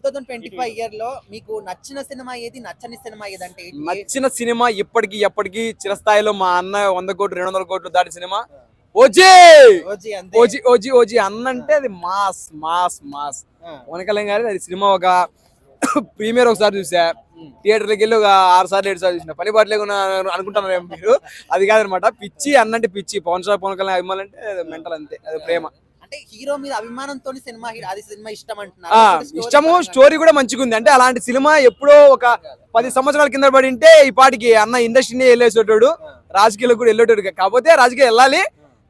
2025 year లో మీకు నచ్చిన సినిమా ఏది, నచ్చని సినిమా ఏదంటే ఏంటి? నచ్చిన సినిమా ఇప్పటికి ఎప్పటికీ చిరస్థాయిలో మా అన్న 100 కోట్లు 200 కోట్లు దాటి సినిమా ఓజీ. ఓజీ అంతే. ఓజీ ఓజీ ఓజీ అన్నంటే అది mass mass mass. Pawan Kalyan గారి అది సినిమా ఒక ప్రీమియర్ ఒకసారి చూసా, థియేటర్కి వెళ్ళి ఒక 6 సార్లు 7 సార్లు చూసిన. పని పాట లేకుండా అనుకుంటున్నారు మీరు, అది కాదనమాట. పిచ్చి అన్నంటే పిచ్చి. పవన్ కళ్యాణ్ అభిమానులు అంటే మెంటల్, అంతే. అది ప్రేమ. అంటే హీరో మీద అభిమానంతో సినిమా అది సినిమా ఇష్టం అంటున్నారు. ఇష్టము. స్టోరీ కూడా మంచిగా ఉంది. అంటే అలాంటి సినిమా ఎప్పుడో ఒక 10 సంవత్సరాల కింద పడి ఉంటే ఈ పాటికి అన్న ఇండస్ట్రీని వెళ్ళేసేటోడు, రాజకీయాలకు కూడా వెళ్ళేటోడు. కాకపోతే రాజకీయం వెళ్ళాలి,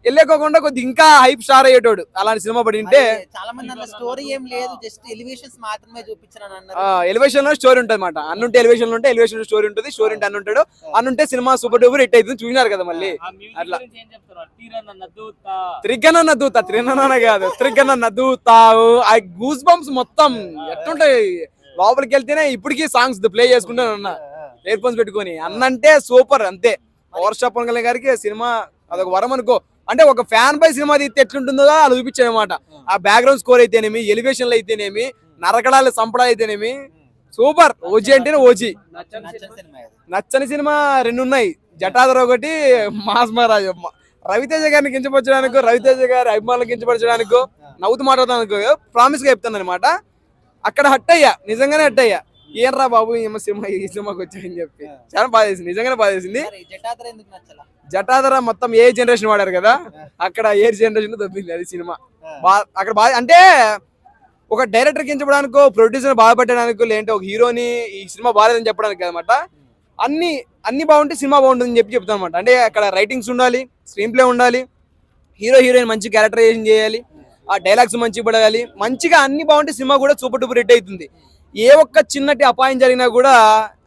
వెళ్ళేకోకుండా కొద్ది ఇంకా హైప్ స్టార్ అయ్యేటోడు. అలాంటి సినిమా పడి ఉంటే. చాలా మంది అన్న స్టోరీ ఏం లేదు, జస్ట్ ఎలివేషన్స్ మాత్రమే చూపించాను అన్నారు. ఎలివేషన్ లో స్టోరీ ఉంటుంది అనమాట. అన్నుంటే ఎలివేషన్ లో ఉంటే ఎలివేషన్ స్టోరీ ఉంటుంది, స్టోరీ ఉంటే అన్న ఉంటాడు. అన్నుంటే సినిమా సూపర్ డూపర్ హిట్ అవుతుంది. చూసినారు కదా మళ్ళీ. అట్లా త్రిగన్న దూత, త్రిగన్న కాదు, త్రిగన్న దూతావు. ఆ గూస్ బంప్స్ మొత్తం ఎట్లుంటాయి. లోపలికి వెళ్తేనే ఇప్పటికీ సాంగ్స్ ప్లే చేసుకుంటాను అన్న, ఇయర్ ఫోన్స్ పెట్టుకొని. అన్నంటే సూపర్, అంతే. పవర్ స్టార్ పవన్ కళ్యాణ్ గారికి సినిమా అదొక వరం అనుకో. అంటే ఒక ఫ్యాన్ బై సినిమా తీస్తే ఎట్లుంటుందో అలా చూపించాడు అనమాట. ఆ బ్యాక్గ్రౌండ్ స్కోర్ అయితేనేమి, ఎలివేషన్లు అయితేనేమి, నరకడాలు సంపడాలు అయితేనేమి సూపర్. ఓజీ అంటేనే ఓజీ. నచ్చని సినిమా 2 ఉన్నాయి. జటాధర్ ఒకటి, మాస్ మహారాజ్. రవితేజ గారిని కించపరచడానికో, రవితేజ గారి అభిమానులు కించపరచడానికో, నవ్వుతూ మాట్లాడతానికో ప్రామిస్ గా చెప్తాను అనమాట. అక్కడ హట్ అయ్యా, నిజంగానే హట్ అయ్యా. ఏంట్రా బాబు ఈ సినిమాకి వచ్చాయని చెప్పి చాలా బాధ వేసింది, నిజంగానే బాధ వేసింది. జటాధర మొత్తం ఏ జనరేషన్ వాడారు కదా, అక్కడ ఏ జనరేషన్ దొబ్బింది అది సినిమా. అక్కడ బాధ అంటే ఒక డైరెక్టర్ కించపడానికో, ప్రొడ్యూసర్ బాధపడడానికో, లేదంటే ఒక హీరోని ఈ సినిమా బాగాలేదని చెప్పడానికి అనమాట. అన్ని బాగుంటే సినిమా బాగుంటుందని చెప్తాను అనమాట. అంటే అక్కడ రైటింగ్స్ ఉండాలి, స్క్రీన్ ప్లే ఉండాలి, హీరో హీరోయిన్ మంచి క్యారెక్టరైజేషన్ చేయాలి, ఆ డైలాగ్స్ మంచిగా పడాలి. మంచిగా అన్ని బాగుంటే సినిమా కూడా సూపర్ డూపర్ హిట్ అవుతుంది. ఏ ఒక్క చిన్నటి అపాయం జరిగినా కూడా,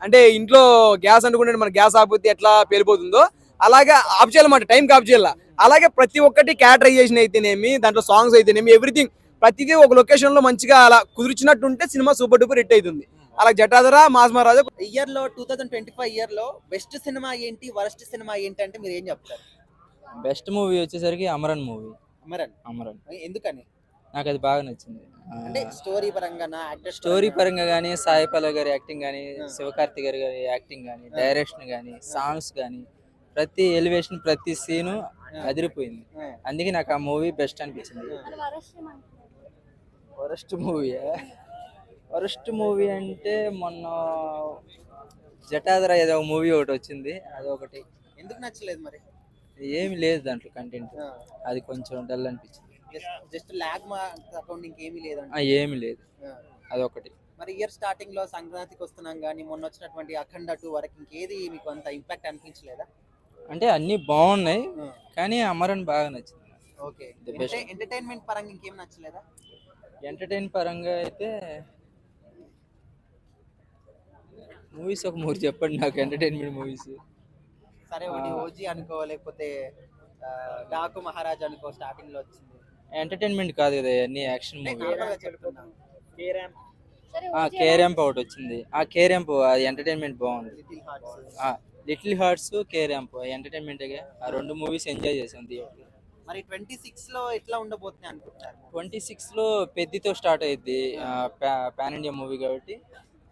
అంటే ఇంట్లో గ్యాస్ అనుకుంటే మన గ్యాస్ ఆపితే ఎట్లా పేలిపోతుందో అలాగే ఆఫ్ చేయాలన్నమాట, టైంకి ఆఫ్ చేయాల. అలాగే ప్రతి ఒక్కటి క్యారెక్టరైజేషన్ అయితేనేమి, దాంట్లో సాంగ్స్ అయితేనేమి, ఎవ్రీథింగ్ ప్రతిదీ ఒక లొకేషన్ లో మంచిగా అలా కుదిర్చినట్టుంటే సినిమా సూపర్ డూపర్ హిట్ అవుతుంది. అలా జటాధర, మాస్ మహారాజా. ఇయర్ లో 2025 ఇయర్ లో బెస్ట్ సినిమా ఏంటి, వరస్ట్ సినిమా ఏంటి అంటే మీరు ఏం చెప్తారు? బెస్ట్ మూవీ వచ్చేసరికి అమరన్ మూవీ. అమరన్ ఎందుకని? నాకు అది బాగా నచ్చింది. అంటే స్టోరీ పరంగా, స్టోరీ పరంగా కానీ, సాయి పల్లవి గారి యాక్టింగ్ కానీ, శివకార్తిక్ గారి యాక్టింగ్ కానీ, డైరెక్షన్ కానీ, సాంగ్స్ కానీ, ప్రతి ఎలివేషన్, ప్రతి సీను అదిరిపోయింది. అందుకే నాకు ఆ మూవీ బెస్ట్ అనిపించింది. వరస్ట్ మూవీ అంటే మొన్న జటాధర ఏదో మూవీ ఒకటి వచ్చింది, అదొకటి. ఎందుకు నచ్చలేదు మరి? ఏమి లేదు దాంట్లో కంటెంట్, అది కొంచెం డల్ అనిపించింది. జస్ట్ లాగ్ అకౌంటింగ్ ఏమీ లేదు, ఏమి లేదు, అదొకటి. మరి ఇయర్ స్టార్టింగ్ లో సంక్రాంతికి వస్తున్నాం కానీ మొన్న వచ్చినటువంటి అఖండ 2 వరకు ఇంకేది మీకు అంత ఇంపాక్ట్ అనిపించలేదా? అంటే అన్ని బాగున్నాయి కానీ అమరన్ బాగా నచ్చింది. ఓకే. ఎంటర్టైన్మెంట్ పరంగా ఇంకేం నచ్చలేదా? ఎంటర్టైన్ పరంగా అయితే మూవీస్ ఒక 3 చెప్పండి నాకు, ఎంటర్టైన్మెంట్ మూవీస్. సరే, ఒకటి ఓజీ అనుకో, లేకపోతే డాకు మహారాజ్ అనుకో, స్టార్టింగ్ లో వచ్చింది. ఎంటర్టైన్మెంట్ కాదు కదా, అన్ని యాక్షన్ మూవీ. కే ర్యాంప్ ఒకటి వచ్చింది. ఆ కే ర్యాంప్ అది ఎంటర్టైన్మెంట్ బాగుంది. Little hearts, K ramp entertainment. ఆ 2 మూవీస్ ఎంజాయ్ చేసాం థియేటర్. మరి 26 లో ఎట్లా ఉండబోతుంది అనుకుంటున్నారు? 26 లో పెద్దితో స్టార్ట్ అయ్యింది. పాన్ ఇండియా మూవీ కాబట్టి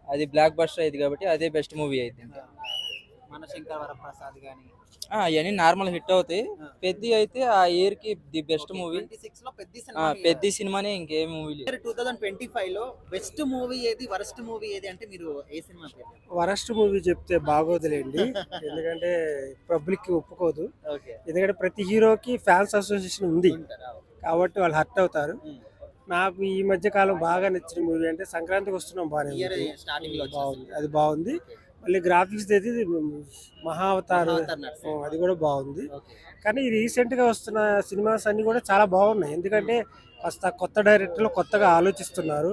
అది బ్లాక్ బస్టర్ అయింది కాబట్టి అదే బెస్ట్ మూవీ అవుతుంది. మన శంకర్ వరప్రసాద్ గానీ అవన్నీ నార్మల్ హిట్ అవుతాయి. పెద్ది అయితే ఆ ఇయర్ కి ది బెస్ట్ మూవీ. 26 లో పెద్ది సినిమానే, ఇంకే మూవీ లేదు. 2025 లో బెస్ట్ మూవీ ఏది, వరస్ట్ మూవీ ఏది అంటే మీరు ఏ సినిమా? వరస్ట్ మూవీ చెప్తే బాగోదులేండి, ఎందుకంటే పబ్లిక్ ఒప్పుకోదు. ఎందుకంటే ప్రతి హీరోకి ఫ్యాన్స్ అసోసియేషన్ ఉంది కాబట్టి వాళ్ళు హర్ట్ అవుతారు. నాకు ఈ మధ్య కాలం బాగా నచ్చిన మూవీ అంటే సంక్రాంతికి వస్తున్నాం, బాగుంది, అది బాగుంది. మళ్ళీ గ్రాఫిక్స్ అయితే మహావతార్, అది కూడా బాగుంది. కానీ రీసెంట్గా వస్తున్న సినిమాస్ అన్ని కూడా చాలా బాగున్నాయి, ఎందుకంటే కాస్త కొత్త డైరెక్టర్లు కొత్తగా ఆలోచిస్తున్నారు.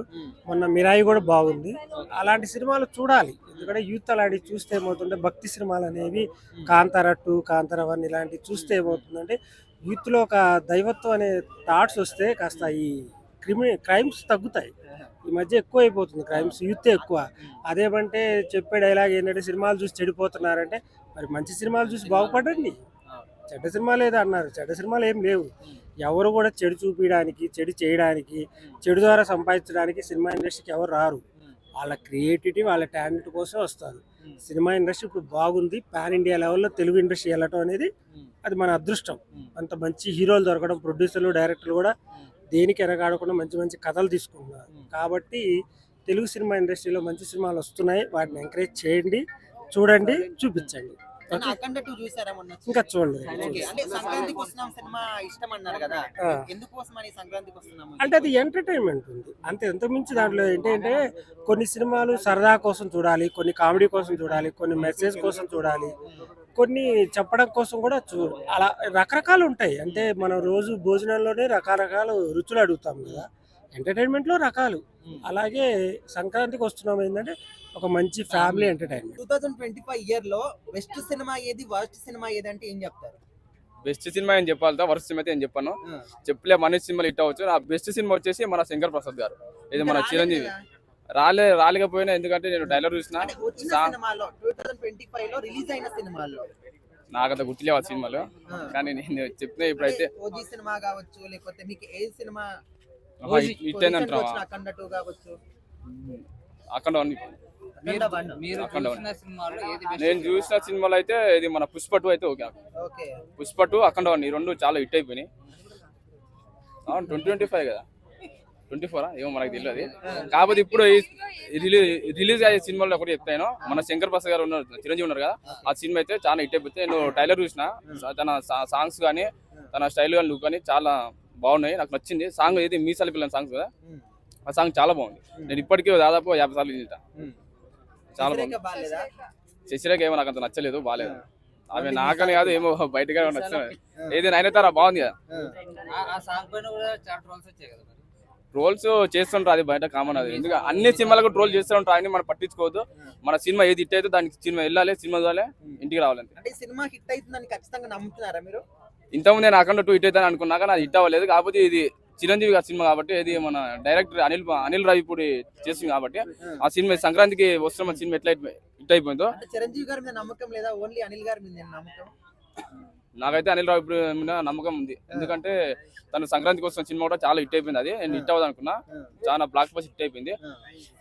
మొన్న మిరాయి కూడా బాగుంది. అలాంటి సినిమాలు చూడాలి, ఎందుకంటే యూత్ అలాంటివి చూస్తే ఏమవుతుంటే, భక్తి సినిమాలు అనేవి కాంతార 2, కాంతార 1 ఇలాంటివి చూస్తే ఏమవుతుందంటే యూత్లో ఒక దైవత్వం అనే థాట్స్ వస్తే కాస్త ఈ క్రైమ్స్ తగ్గుతాయి. ఈ మధ్య ఎక్కువ అయిపోతుంది క్రైమ్స్, యూత్ ఎక్కువ. అదేమంటే చెప్పే డైలాగ్ ఏంటంటే సినిమాలు చూసి చెడిపోతున్నారంటే, మరి మంచి సినిమాలు చూసి బాగుపడండి. చెడ్డ సినిమా లేదు అన్నారు, చెడ్డ సినిమాలు ఏం లేవు. ఎవరు కూడా చెడు చూపించడానికి, చెడు చేయడానికి, చెడు ద్వారా సంపాదించడానికి సినిమా ఇండస్ట్రీకి ఎవరు రారు. వాళ్ళ క్రియేటివిటీ, వాళ్ళ టాలెంట్ కోసం వస్తారు. సినిమా ఇండస్ట్రీ ఇప్పుడు బాగుంది. పాన్ ఇండియా లెవెల్లో తెలుగు ఇండస్ట్రీ వెళ్ళటం అనేది అది మన అదృష్టం. అంత మంచి హీరోలు దొరకడం, ప్రొడ్యూసర్లు, డైరెక్టర్లు కూడా దేనికి వెనకాడకుండా మంచి మంచి కథలు తీసుకుంటున్నారు. కాబట్టి తెలుగు సినిమా ఇండస్ట్రీలో మంచి సినిమాలు వస్తున్నాయి. వాటిని ఎంకరేజ్ చేయండి, చూడండి, చూపించండి. మొన్న అఖండ 2 చూసారా మొన్న? ఇంకా చూడండి. ఓకే. అంటే సంక్రాంతికి వస్తున్నాం సినిమా ఇష్టం అన్నారు కదా, ఆ. ఎందుకోసమని సంక్రాంతికి వస్తున్నాము? అంటే అది ఎంటర్టైన్మెంట్ ఉంది అంతే, ఎంత మించి దాంట్లో ఏంటంటే కొన్ని సినిమాలు సరదా కోసం చూడాలి, కొన్ని కామెడీ కోసం చూడాలి, కొన్ని మెసేజ్ కోసం చూడాలి, కొన్ని చెప్పడం కోసం కూడా అలా రకరకాలు ఉంటాయి. అంటే మనం రోజు భోజనంలోనే రకరకాల రుచులు అడుగుతాం కదా, ఎంటర్టైన్మెంట్ లో రకాలు. అలాగే సంక్రాంతికి వస్తున్నాం ఏంటంటే ఒక మంచి ఫ్యామిలీ ఎంటర్టైన్మెంట్. 2025 ఇయర్ లో బెస్ట్ సినిమా ఏది, వర్స్ట్ సినిమా ఏది అంటే ఏం చెప్తారు? బెస్ట్ సినిమా ఏం చెప్పాలి, వర్స్ట్ సినిమా అయితే ఏం చెప్పాను, చెప్పలే. మన సినిమాలు హిట్ అవ్వచ్చు. నా బెస్ట్ సినిమా వచ్చేసి మన శంకర్ ప్రసాద్ గారు, ఇది మన చిరంజీవి. రాలేకపోయినా, ఎందుకంటే నేను డైలాగ్ చూసిన. అంటే వచ్చిన సినిమాలో 2025 లో రిలీజ్ అయిన సినిమాల్లో నాకంత గుర్తులేవు ఆ సినిమాలు, కానీ నేను చెప్పిన ఇప్పుడైతే ఓజీ సినిమా కావచ్చు, లేకపోతే మీకు ఏ సినిమా హిట్ అయిందంటావా? అఖండ 2 కావచ్చు, అక్కడ మీరు అఖండ చూసిన సినిమాలో ఏది best? నేను చూసిన సినిమాలో అయితే ఇది మన పుష్ప 2 అయితే ఓకే. ఓకే. పుష్ప 2, అఖండ 1 ఈ రెండు చాలా హిట్ అయిపోయినాయి. 2025 కదా, 24 ఏమో మనకు తెలియదు. కాకపోతే ఇప్పుడు రిలీజ్ అయ్యే సినిమాలో ఒకటి చెప్తాను, మన శంకర్ ప్రసాద్ గారు ఉన్నారు, చిరంజీవి ఉన్నారు కదా, ఆ సినిమా అయితే చాలా హిట్ అయిపోతే. నేను టైలర్ చూసిన, తన సాంగ్స్ కానీ తన స్టైల్ కానీ లుక్ కానీ చాలా బాగున్నాయి, నాకు నచ్చింది. సాంగ్ ఏది మీసాల పిల్లల సాంగ్స్ కదా, ఆ సాంగ్ చాలా బాగుంది. నేను ఇప్పటికీ దాదాపు 50 సార్లు వింటా. చాలా బాగుంది. బాలేదా? శశిరేఖ ఏమో నాకు అంత నచ్చలేదు, బాగాలేదు. ఆమె నాకని కాదు, ఏమో బయటగా నచ్చలేదు. ఏది నైనతారా బాగుంది కదా. ఆ సాంగ్ పైన కూడా చాలా ట్రోల్స్ వచ్చాయి కదా. ట్రోల్స్ చేస్తుంటారు, అది బయట కామన్. అది ఎందుకు అన్ని సినిమాలకు ట్రోల్ చేస్తూ ఉంటారు, అని మనం పట్టించుకోవద్దు. మన సినిమా ఏది హిట్ అయితే దానికి సినిమా వెళ్ళాలి, సినిమా చూడాలి, ఇంటికి రావాలంటే. అంటే సినిమా హిట్ అవుతుందని ఖచ్చితంగా నమ్ముతున్నారా మీరు? ఇంతకుముందు నేను అఖండ 2 హిట్ అవుతాను అనుకున్నా, కానీ అది హిట్ అవ్వలేదు. కాకపోతే ఇది చిరంజీవి గారి సినిమా కాబట్టి, ఇది మన డైరెక్టర్ అనిల్ రావిపూడి చేసింది కాబట్టి, ఆ సినిమా సంక్రాంతికి వస్తున్న సినిమా ఎట్లా హిట్ అయిపోయిందో. అంటే చిరంజీవి గారి మీద నమ్మకం లేదా, ఓన్లీ అనిల్ గారి మీద నమ్మకం? నాకైతే అనిల్ రావిపూడి మీద నమ్మకం ఉంది, ఎందుకంటే తను సంక్రాంతికి వస్తున్న సినిమా కూడా చాలా హిట్ అయిపోయింది. అది నేను హిట్ అవ్వదు అనుకున్నా, చాలా బ్లాక్ బస్టర్ హిట్ అయిపోయింది.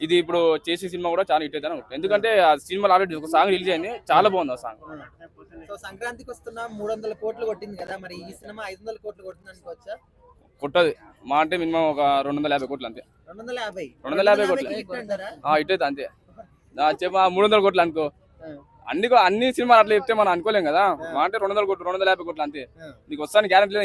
ఇది ఇప్పుడు చేసే సినిమా కూడా చాలా హిట్ అవుతుంది అనుకుంటా, ఎందుకంటే ఆ సినిమాలో ఆల్రెడీ ఒక సాంగ్ రిలీజ్ అయింది, చాలా బాగుంది ఆ సాంగ్. సో సంక్రాంతికి వస్తున్న 300 కోట్లు కొట్టింది కదా, మరి ఈ సినిమా 500 కోట్లు కొట్టింది అనుకోవచ్చా? కొట్టదు, మా అంటే మినిమం ఒక 250 కోట్లు అంతే. 250 కోట్లు హిట్ అంటారా? హిట్ అయితే అంతే. 300 కోట్లు అనుకో, అన్ని సినిమాలు అట్లా చెప్తే మనం అనుకోలేం కదా. మా అంటే 200 కోట్లు 250 కోట్లు అంతే. నీకు వస్తాను గ్యారెంటీ లేదు.